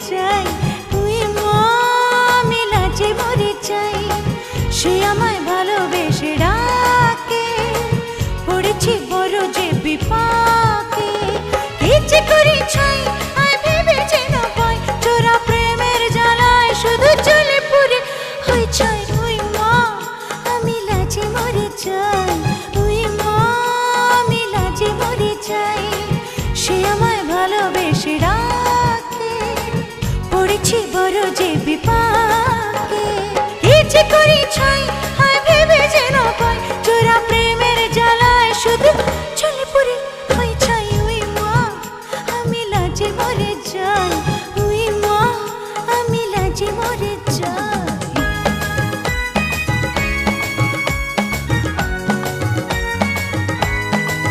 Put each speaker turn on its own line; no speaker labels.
যাই, তুই মা আমি লাজে মরে যাই। সে আমায় ভালোবেসে ডাকে, পড়েছি বড় যে বিপাকে। কি যে করি ছাই আয় ভেবে যেন পাই, চোরা প্রেমের জ্বালায় শুধু চলে পুরে হয়ে যায়। তুই মা আমি লাজে মরে যাই, তুই মা আমি লাজে মরে যাই। সে আমায় ভালোবেসে ডাকে, পড়েছি বড় যে বিপাকে। কি যে করি ছাই